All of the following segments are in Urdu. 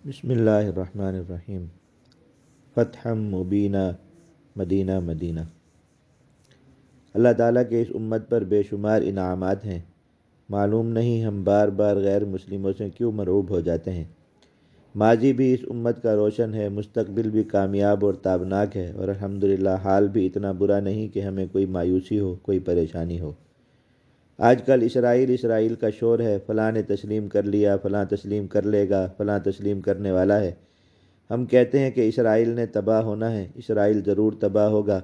بسم اللہ الرحمن الرحیم۔ فتح مبینہ، مدینہ مدینہ۔ اللہ تعالیٰ کے اس امت پر بے شمار انعامات ہیں۔ معلوم نہیں ہم بار بار غیر مسلموں سے کیوں مرعوب ہو جاتے ہیں۔ ماضی بھی اس امت کا روشن ہے، مستقبل بھی کامیاب اور تابناک ہے، اور الحمدللہ حال بھی اتنا برا نہیں کہ ہمیں کوئی مایوسی ہو، کوئی پریشانی ہو۔ آج کل اسرائیل کا شور ہے، فلاں نے تسلیم کر لیا، فلاں تسلیم کر لے گا، فلاں تسلیم کرنے والا ہے۔ ہم کہتے ہیں کہ اسرائیل نے تباہ ہونا ہے، اسرائیل ضرور تباہ ہوگا۔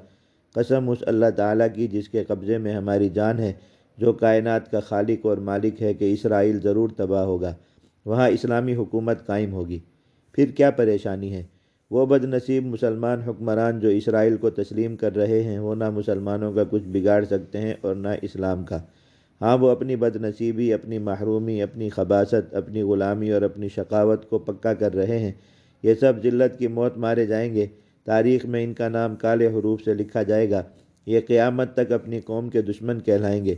قسم اس اللہ تعالیٰ کی جس کے قبضے میں ہماری جان ہے، جو کائنات کا خالق اور مالک ہے، کہ اسرائیل ضرور تباہ ہوگا، وہاں اسلامی حکومت قائم ہوگی۔ پھر کیا پریشانی ہے؟ وہ بد نصیب مسلمان حکمران جو اسرائیل کو تسلیم کر رہے ہیں، وہ نہ مسلمانوں کا کچھ بگاڑ سکتے ہیں اور نہ اسلام کا۔ ہاں، وہ اپنی بد نصیبی، اپنی محرومی، اپنی خباثت، اپنی غلامی اور اپنی شقاوت کو پکا کر رہے ہیں۔ یہ سب ذلت کی موت مارے جائیں گے، تاریخ میں ان کا نام کالے حروف سے لکھا جائے گا۔ یہ قیامت تک اپنی قوم کے دشمن کہلائیں گے۔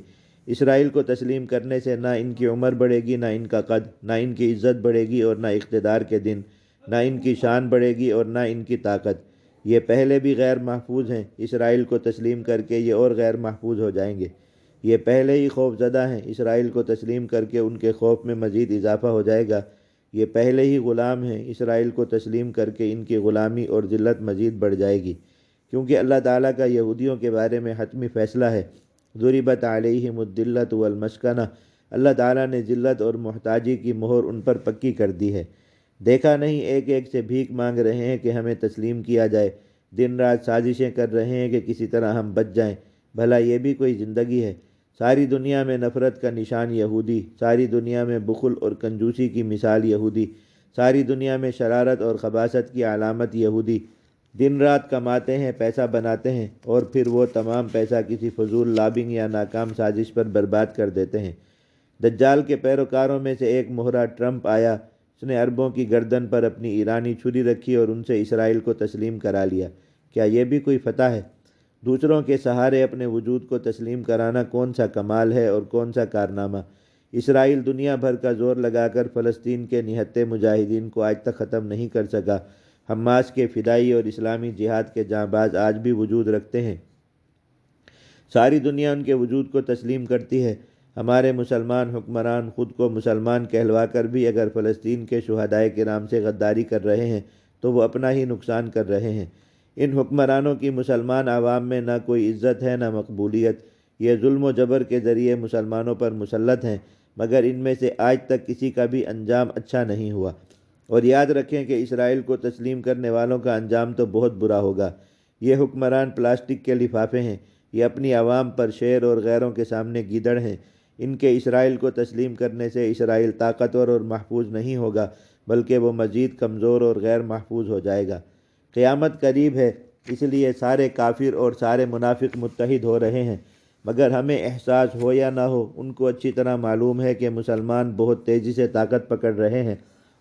اسرائیل کو تسلیم کرنے سے نہ ان کی عمر بڑھے گی، نہ ان کا قد، نہ ان کی عزت بڑھے گی اور نہ اقتدار کے دن، نہ ان کی شان بڑھے گی اور نہ ان کی طاقت۔ یہ پہلے بھی غیر محفوظ ہیں، اسرائیل کو تسلیم کر کے یہ اور غیر محفوظ ہو جائیں گے۔ یہ پہلے ہی خوف زدہ ہیں، اسرائیل کو تسلیم کر کے ان کے خوف میں مزید اضافہ ہو جائے گا۔ یہ پہلے ہی غلام ہیں، اسرائیل کو تسلیم کر کے ان کی غلامی اور ذلت مزید بڑھ جائے گی، کیونکہ اللہ تعالیٰ کا یہودیوں کے بارے میں حتمی فیصلہ ہے۔ ضربت علیہم الذلۃ والمسکنہ، اللہ تعالیٰ نے ذلت اور محتاجی کی مہر ان پر پکی کر دی ہے۔ دیکھا نہیں ایک ایک سے بھیک مانگ رہے ہیں کہ ہمیں تسلیم کیا جائے، دن رات سازشیں کر رہے ہیں کہ کسی طرح ہم بچ جائیں۔ بھلا یہ بھی کوئی زندگی ہے؟ ساری دنیا میں نفرت کا نشان یہودی، ساری دنیا میں بخل اور کنجوسی کی مثال یہودی، ساری دنیا میں شرارت اور خباثت کی علامت یہودی۔ دن رات کماتے ہیں، پیسہ بناتے ہیں، اور پھر وہ تمام پیسہ کسی فضول لابنگ یا ناکام سازش پر برباد کر دیتے ہیں۔ دجال کے پیروکاروں میں سے ایک مہرا ٹرمپ آیا، اس نے عربوں کی گردن پر اپنی ایرانی چھری رکھی اور ان سے اسرائیل کو تسلیم کرا لیا۔ کیا یہ بھی کوئی فتح ہے؟ دوسروں کے سہارے اپنے وجود کو تسلیم کرانا کون سا کمال ہے اور کون سا کارنامہ؟ اسرائیل دنیا بھر کا زور لگا کر فلسطین کے نہتے مجاہدین کو آج تک ختم نہیں کر سکا۔ حماس کے فدائی اور اسلامی جہاد کے جانباز آج بھی وجود رکھتے ہیں۔ ساری دنیا ان کے وجود کو تسلیم کرتی ہے۔ ہمارے مسلمان حکمران خود کو مسلمان کہلوا کر بھی اگر فلسطین کے شہدائے کرام سے غداری کر رہے ہیں تو وہ اپنا ہی نقصان کر رہے ہیں۔ ان حکمرانوں کی مسلمان عوام میں نہ کوئی عزت ہے نہ مقبولیت۔ یہ ظلم و جبر کے ذریعے مسلمانوں پر مسلط ہیں، مگر ان میں سے آج تک کسی کا بھی انجام اچھا نہیں ہوا۔ اور یاد رکھیں کہ اسرائیل کو تسلیم کرنے والوں کا انجام تو بہت برا ہوگا۔ یہ حکمران پلاسٹک کے لفافے ہیں، یہ اپنی عوام پر شیر اور غیروں کے سامنے گیدڑ ہیں۔ ان کے اسرائیل کو تسلیم کرنے سے اسرائیل طاقتور اور محفوظ نہیں ہوگا، بلکہ وہ مزید کمزور اور غیر محفوظ ہو جائے گا۔ قیامت قریب ہے، اس لیے سارے کافر اور سارے منافق متحد ہو رہے ہیں، مگر ہمیں احساس ہو یا نہ ہو، ان کو اچھی طرح معلوم ہے کہ مسلمان بہت تیزی سے طاقت پکڑ رہے ہیں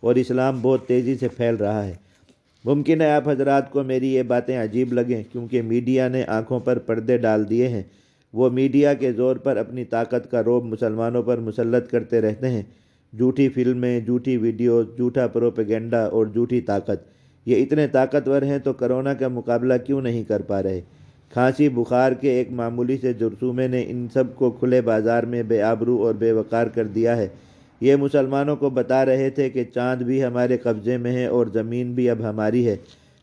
اور اسلام بہت تیزی سے پھیل رہا ہے۔ ممکن ہے آپ حضرات کو میری یہ باتیں عجیب لگیں، کیونکہ میڈیا نے آنکھوں پر پردے ڈال دیے ہیں۔ وہ میڈیا کے زور پر اپنی طاقت کا رعب مسلمانوں پر مسلط کرتے رہتے ہیں۔ جھوٹی فلمیں، جھوٹی ویڈیوز، جھوٹا پروپیگنڈا اور جھوٹی طاقت۔ یہ اتنے طاقتور ہیں تو کرونا کا مقابلہ کیوں نہیں کر پا رہے؟ کھانسی بخار کے ایک معمولی سے جرثومے نے ان سب کو کھلے بازار میں بے آبرو اور بے وقار کر دیا ہے۔ یہ مسلمانوں کو بتا رہے تھے کہ چاند بھی ہمارے قبضے میں ہے اور زمین بھی اب ہماری ہے،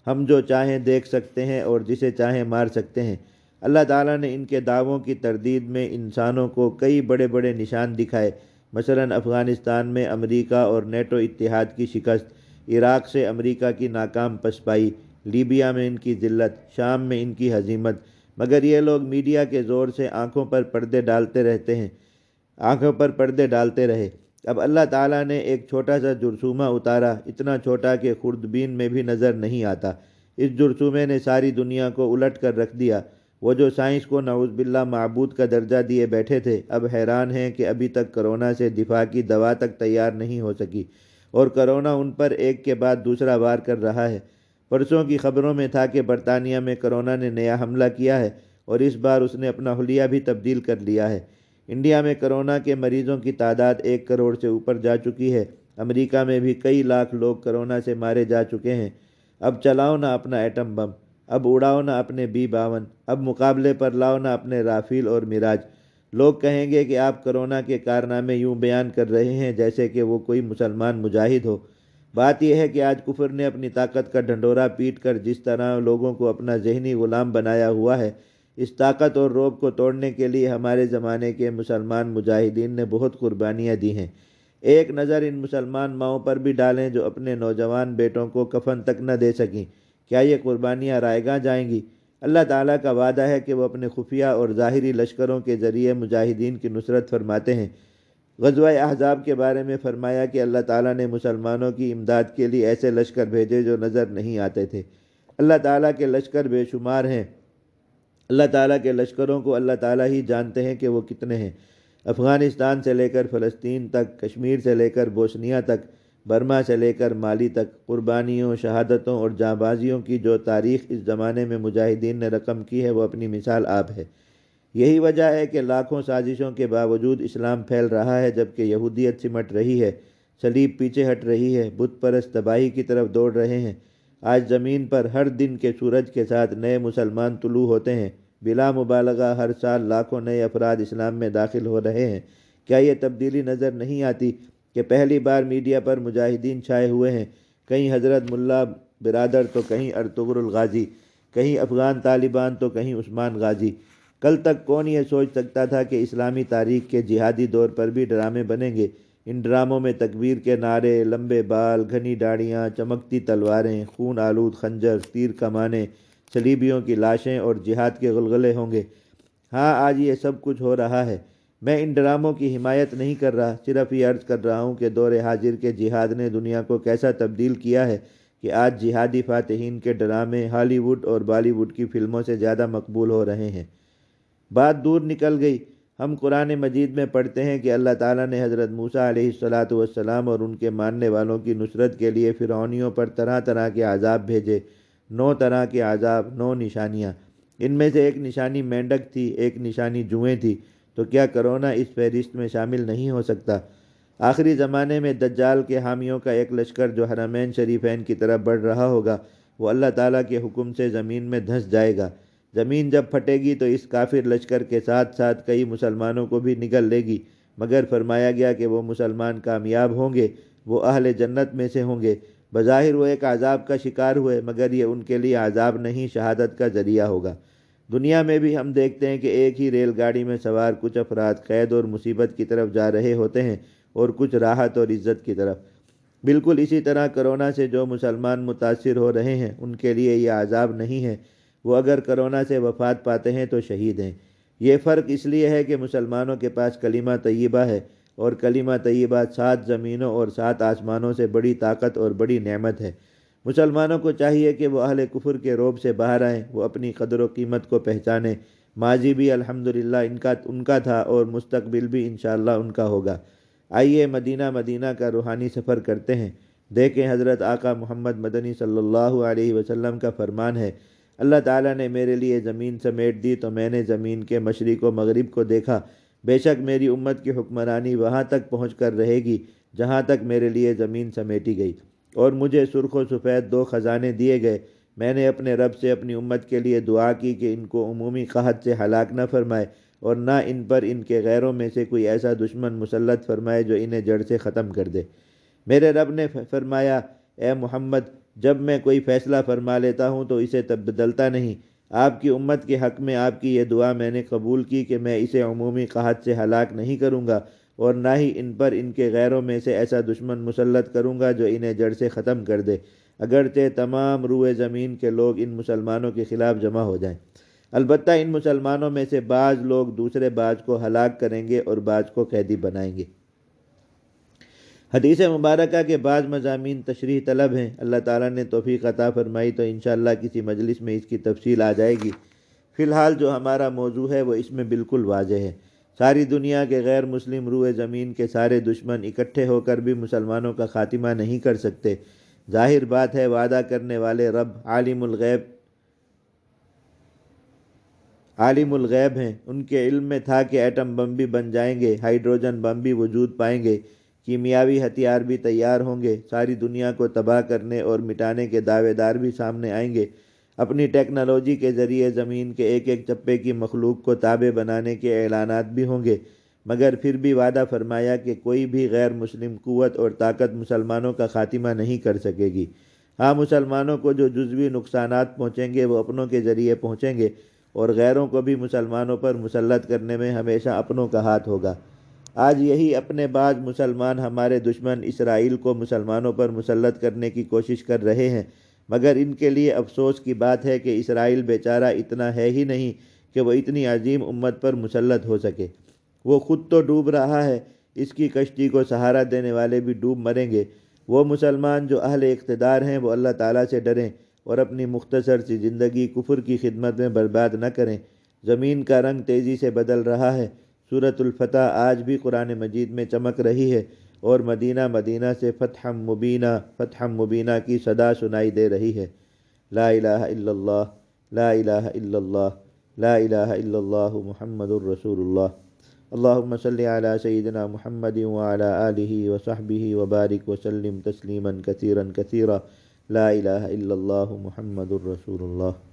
ہم جو چاہیں دیکھ سکتے ہیں اور جسے چاہیں مار سکتے ہیں۔ اللہ تعالیٰ نے ان کے دعووں کی تردید میں انسانوں کو کئی بڑے بڑے نشان دکھائے، مثلاً افغانستان میں امریکہ اور نیٹو اتحاد کی شکست، عراق سے امریکہ کی ناکام پسپائی، لیبیا میں ان کی ذلت، شام میں ان کی ہزیمت، مگر یہ لوگ میڈیا کے زور سے آنکھوں پر پردے ڈالتے رہے۔ اب اللہ تعالیٰ نے ایک چھوٹا سا جرثومہ اتارا، اتنا چھوٹا کہ خوردبین میں بھی نظر نہیں آتا۔ اس جرثومے نے ساری دنیا کو الٹ کر رکھ دیا۔ وہ جو سائنس کو نعوذ باللہ معبود کا درجہ دیے بیٹھے تھے، اب حیران ہیں کہ ابھی تک کرونا سے دفاع کی دوا تک تیار نہیں ہو سکی، اور کرونا ان پر ایک کے بعد دوسرا وار کر رہا ہے۔ پرسوں کی خبروں میں تھا کہ برطانیہ میں کرونا نے نیا حملہ کیا ہے، اور اس بار اس نے اپنا حلیہ بھی تبدیل کر لیا ہے۔ انڈیا میں کرونا کے مریضوں کی تعداد 1 کروڑ سے اوپر جا چکی ہے۔ امریکہ میں بھی کئی لاکھ لوگ کرونا سے مارے جا چکے ہیں۔ اب چلاؤ نا اپنا ایٹم بم، اب اڑاؤ نا اپنے B-52، اب مقابلے پر لاؤ نا اپنے رافیل اور میراج۔ لوگ کہیں گے کہ آپ کرونا کے کارنامے یوں بیان کر رہے ہیں جیسے کہ وہ کوئی مسلمان مجاہد ہو۔ بات یہ ہے کہ آج کفر نے اپنی طاقت کا ڈھنڈورا پیٹ کر جس طرح لوگوں کو اپنا ذہنی غلام بنایا ہوا ہے، اس طاقت اور رعب کو توڑنے کے لیے ہمارے زمانے کے مسلمان مجاہدین نے بہت قربانیاں دی ہیں۔ ایک نظر ان مسلمان ماؤں پر بھی ڈالیں جو اپنے نوجوان بیٹوں کو کفن تک نہ دے سکیں۔ کیا یہ قربانیاں رائیگاں جائیں گی؟ اللہ تعالیٰ کا وعدہ ہے کہ وہ اپنے خفیہ اور ظاہری لشکروں کے ذریعے مجاہدین کی نصرت فرماتے ہیں۔ غزوہ احزاب کے بارے میں فرمایا کہ اللہ تعالیٰ نے مسلمانوں کی امداد کے لیے ایسے لشکر بھیجے جو نظر نہیں آتے تھے۔ اللہ تعالیٰ کے لشکر بے شمار ہیں۔ اللہ تعالیٰ کے لشکروں کو اللہ تعالیٰ ہی جانتے ہیں کہ وہ کتنے ہیں۔ افغانستان سے لے کر فلسطین تک، کشمیر سے لے کر بوسنیا تک، برما سے لے کر مالی تک، قربانیوں، شہادتوں اور جاں بازیوں کی جو تاریخ اس زمانے میں مجاہدین نے رقم کی ہے وہ اپنی مثال آپ ہے۔ یہی وجہ ہے کہ لاکھوں سازشوں کے باوجود اسلام پھیل رہا ہے، جبکہ یہودیت سمٹ رہی ہے، صلیب پیچھے ہٹ رہی ہے، بت پرست تباہی کی طرف دوڑ رہے ہیں۔ آج زمین پر ہر دن کے سورج کے ساتھ نئے مسلمان طلوع ہوتے ہیں۔ بلا مبالغہ ہر سال لاکھوں نئے افراد اسلام میں داخل ہو رہے ہیں۔ کیا یہ تبدیلی نظر نہیں آتی کہ پہلی بار میڈیا پر مجاہدین چھائے ہوئے ہیں؟ کہیں حضرت ملا برادر تو کہیں ارطغرل غازی، کہیں افغان طالبان تو کہیں عثمان غازی۔ کل تک کون یہ سوچ سکتا تھا کہ اسلامی تاریخ کے جہادی دور پر بھی ڈرامے بنیں گے؟ ان ڈراموں میں تکبیر کے نعرے، لمبے بال، گھنی داڑھیاں، چمکتی تلواریں، خون آلود خنجر، تیر کمانیں، صلیبیوں کی لاشیں اور جہاد کے غلغلے ہوں گے۔ ہاں، آج یہ سب کچھ ہو رہا ہے۔ میں ان ڈراموں کی حمایت نہیں کر رہا، صرف یہ عرض کر رہا ہوں کہ دور حاضر کے جہاد نے دنیا کو کیسا تبدیل کیا ہے کہ آج جہادی فاتحین کے ڈرامے ہالی ووڈ اور بالی ووڈ کی فلموں سے زیادہ مقبول ہو رہے ہیں۔ بات دور نکل گئی۔ ہم قرآن مجید میں پڑھتے ہیں کہ اللہ تعالیٰ نے حضرت موسیٰ علیہ السلام اور ان کے ماننے والوں کی نصرت کے لیے فرعونیوں پر طرح طرح کے عذاب بھیجے۔ 9 طرح کے عذاب، 9 نشانیاں۔ ان میں سے ایک نشانی مینڈک تھی، ایک نشانی جوئیں تھی۔ تو کیا کرونا اس فہرست میں شامل نہیں ہو سکتا؟ آخری زمانے میں دجال کے حامیوں کا ایک لشکر جو حرمین شریفین کی طرف بڑھ رہا ہوگا، وہ اللہ تعالیٰ کے حکم سے زمین میں دھنس جائے گا۔ زمین جب پھٹے گی تو اس کافر لشکر کے ساتھ ساتھ کئی مسلمانوں کو بھی نگل لے گی، مگر فرمایا گیا کہ وہ مسلمان کامیاب ہوں گے، وہ اہل جنت میں سے ہوں گے۔ بظاہر وہ ایک عذاب کا شکار ہوئے، مگر یہ ان کے لیے عذاب نہیں، شہادت کا ذریعہ ہوگا۔ دنیا میں بھی ہم دیکھتے ہیں کہ ایک ہی ریل گاڑی میں سوار کچھ افراد قید اور مصیبت کی طرف جا رہے ہوتے ہیں اور کچھ راحت اور عزت کی طرف۔ بالکل اسی طرح کرونا سے جو مسلمان متاثر ہو رہے ہیں ان کے لیے یہ عذاب نہیں ہے، وہ اگر کرونا سے وفات پاتے ہیں تو شہید ہیں۔ یہ فرق اس لیے ہے کہ مسلمانوں کے پاس کلمہ طیبہ ہے، اور کلمہ طیبہ 7 زمینوں اور 7 آسمانوں سے بڑی طاقت اور بڑی نعمت ہے۔ مسلمانوں کو چاہیے کہ وہ اہل کفر کے رعب سے باہر آئیں، وہ اپنی قدر و قیمت کو پہچانیں۔ ماضی بھی الحمدللہ ان کا تھا اور مستقبل بھی انشاءاللہ ان کا ہوگا۔ آئیے مدینہ کا روحانی سفر کرتے ہیں۔ دیکھیں حضرت آقا محمد مدنی صلی اللہ علیہ وسلم کا فرمان ہے، اللہ تعالیٰ نے میرے لیے زمین سمیٹ دی تو میں نے زمین کے مشرق و مغرب کو دیکھا، بے شک میری امت کی حکمرانی وہاں تک پہنچ کر رہے گی جہاں تک میرے لیے زمین سمیٹی گئی، اور مجھے سرخ و سفید 2 خزانے دیے گئے۔ میں نے اپنے رب سے اپنی امت کے لیے دعا کی کہ ان کو عمومی قحط سے ہلاک نہ فرمائے، اور نہ ان پر ان کے غیروں میں سے کوئی ایسا دشمن مسلط فرمائے جو انہیں جڑ سے ختم کر دے۔ میرے رب نے فرمایا، اے محمد، جب میں کوئی فیصلہ فرما لیتا ہوں تو اسے بدلتا نہیں۔ آپ کی امت کے حق میں آپ کی یہ دعا میں نے قبول کی کہ میں اسے عمومی قحط سے ہلاک نہیں کروں گا، اور نہ ہی ان پر ان کے غیروں میں سے ایسا دشمن مسلط کروں گا جو انہیں جڑ سے ختم کر دے، اگرچہ تمام روئے زمین کے لوگ ان مسلمانوں کے خلاف جمع ہو جائیں۔ البتہ ان مسلمانوں میں سے بعض لوگ دوسرے بعض کو ہلاک کریں گے اور بعض کو قیدی بنائیں گے۔ حدیث مبارکہ کے بعض مضامین تشریح طلب ہیں۔ اللہ تعالیٰ نے توفیق عطا فرمائی تو انشاءاللہ کسی مجلس میں اس کی تفصیل آ جائے گی۔ فی الحال جو ہمارا موضوع ہے وہ اس میں بالکل واضح ہے۔ ساری دنیا کے غیر مسلم روئے زمین کے سارے دشمن اکٹھے ہو کر بھی مسلمانوں کا خاتمہ نہیں کر سکتے۔ ظاہر بات ہے وعدہ کرنے والے رب عالم الغیب ہیں، ان کے علم میں تھا کہ ایٹم بم بھی بن جائیں گے، ہائیڈروجن بم بھی وجود پائیں گے، کیمیاوی ہتھیار بھی تیار ہوں گے، ساری دنیا کو تباہ کرنے اور مٹانے کے دعوے دار بھی سامنے آئیں گے، اپنی ٹیکنالوجی کے ذریعے زمین کے ایک ایک چپے کی مخلوق کو تابع بنانے کے اعلانات بھی ہوں گے، مگر پھر بھی وعدہ فرمایا کہ کوئی بھی غیر مسلم قوت اور طاقت مسلمانوں کا خاتمہ نہیں کر سکے گی۔ ہاں، مسلمانوں کو جو جزوی نقصانات پہنچیں گے وہ اپنوں کے ذریعے پہنچیں گے، اور غیروں کو بھی مسلمانوں پر مسلط کرنے میں ہمیشہ اپنوں کا ہاتھ ہوگا۔ آج یہی اپنے بعض مسلمان ہمارے دشمن اسرائیل کو مسلمانوں پر مسلط کرنے کی کوشش کر رہے ہیں، مگر ان کے لیے افسوس کی بات ہے کہ اسرائیل بیچارہ اتنا ہے ہی نہیں کہ وہ اتنی عظیم امت پر مسلط ہو سکے۔ وہ خود تو ڈوب رہا ہے، اس کی کشتی کو سہارا دینے والے بھی ڈوب مریں گے۔ وہ مسلمان جو اہل اقتدار ہیں وہ اللہ تعالیٰ سے ڈریں اور اپنی مختصر سی زندگی کفر کی خدمت میں برباد نہ کریں۔ زمین کا رنگ تیزی سے بدل رہا ہے، سورۃ الفتح آج بھی قرآن مجید میں چمک رہی ہے، اور مدینہ مدینہ سے فتح مبینہ کی صدا سنائی دے رہی ہے۔ لا الہ الا اللہ، لا الہ الا اللہ، لا الہ الا اللہ محمد الرسول اللہ۔ اللہم صلی علی سیدنا محمد وعلی آلہ وصحبہ وبارک وسلم تسلیما کثیرا کثیرا، لا الہ الا اللہ محمد الرسول اللہ۔